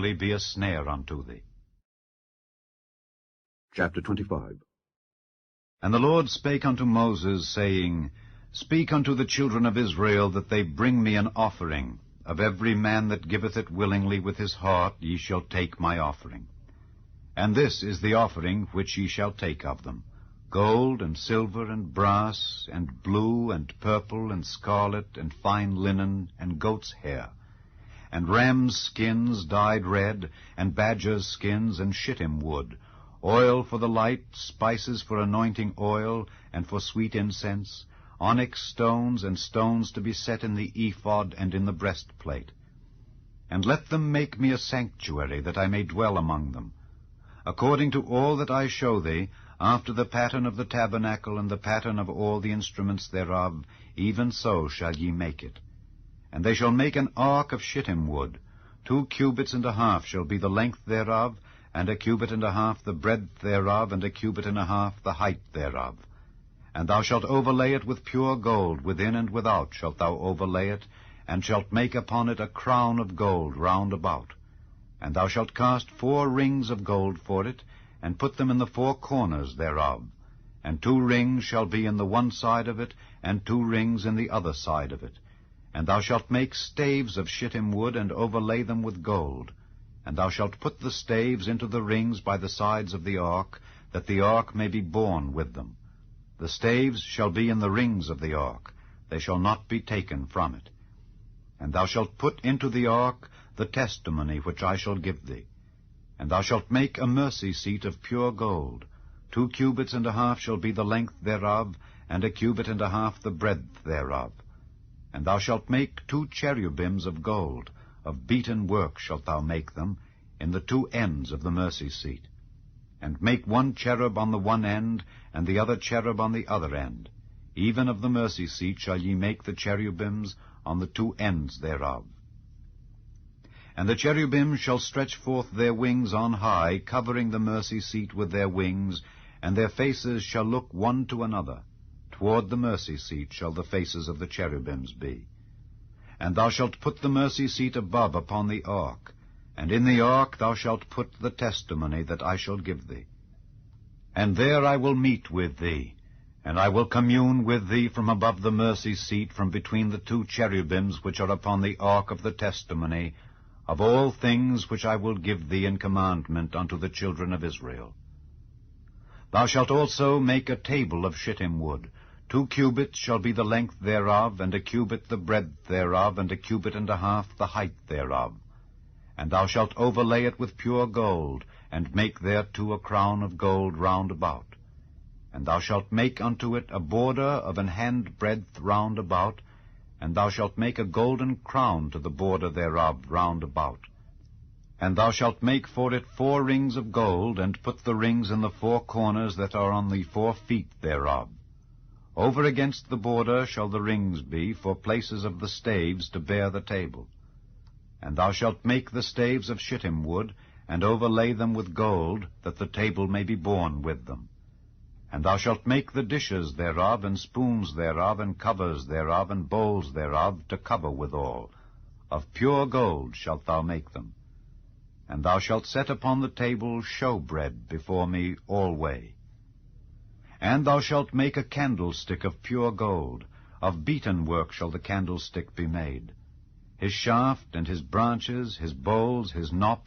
continually be a snare unto thee. Chapter 25. And the Lord spake unto Moses, saying, Speak unto the children of Israel, that they bring me an offering. Of every man that giveth it willingly with his heart, ye shall take my offering. And this is the offering which ye shall take of them: gold, and silver, and brass, and blue, and purple, and scarlet, and fine linen, and goat's hair, and rams' skins dyed red, and badgers' skins, and shittim wood, oil for the light, spices for anointing oil, and for sweet incense, onyx stones, and stones to be set in the ephod and in the breastplate. And let them make me a sanctuary, that I may dwell among them. According to all that I show thee, after the pattern of the tabernacle and the pattern of all the instruments thereof, even so shall ye make it. And they shall make an ark of shittim wood. 2 cubits and a half shall be the length thereof, and 1 cubit and a half the breadth thereof, and 1 cubit and a half the height thereof. And thou shalt overlay it with pure gold, within and without shalt thou overlay it, and shalt make upon it a crown of gold round about. And thou shalt cast 4 rings of gold for it, and put them in the 4 corners thereof. And 2 rings shall be in the one side of it, and 2 rings in the other side of it. And thou shalt make staves of shittim wood, and overlay them with gold. And thou shalt put the staves into the rings by the sides of the ark, that the ark may be borne with them. The staves shall be in the rings of the ark, they shall not be taken from it. And thou shalt put into the ark the testimony which I shall give thee. And thou shalt make a mercy seat of pure gold. 2 cubits and a half shall be the length thereof, and 1 cubit and a half the breadth thereof. And thou shalt make 2 cherubims of gold, of beaten work shalt thou make them, in the 2 ends of the mercy seat. And make 1 cherub on the one end, and the other cherub on the other end. Even of the mercy seat shall ye make the cherubims on the 2 ends thereof. And the cherubims shall stretch forth their wings on high, covering the mercy seat with their wings, and their faces shall look one to another. Toward the mercy seat shall the faces of the cherubims be. And thou shalt put the mercy seat above upon the ark, and in the ark thou shalt put the testimony that I shall give thee. And there I will meet with thee, and I will commune with thee from above the mercy seat, from between the 2 cherubims which are upon the ark of the testimony, of all things which I will give thee in commandment unto the children of Israel. Thou shalt also make a table of shittim wood. 2 cubits shall be the length thereof, and 1 cubit the breadth thereof, and 1 cubit and a half the height thereof. And thou shalt overlay it with pure gold, and make thereto a crown of gold round about. And thou shalt make unto it a border of an hand breadth round about, and thou shalt make a golden crown to the border thereof round about. And thou shalt make for it 4 rings of gold, and put the rings in the 4 corners that are on the 4 feet thereof. Over against the border shall the rings be for places of the staves to bear the table. And thou shalt make the staves of shittim wood, and overlay them with gold, that the table may be borne with them. And thou shalt make the dishes thereof, and spoons thereof, and covers thereof, and bowls thereof, to cover withal. Of pure gold shalt thou make them. And thou shalt set upon the table showbread before me alway. And thou shalt make a candlestick of pure gold. Of beaten work shall the candlestick be made. His shaft and his branches, his bowls, his knops,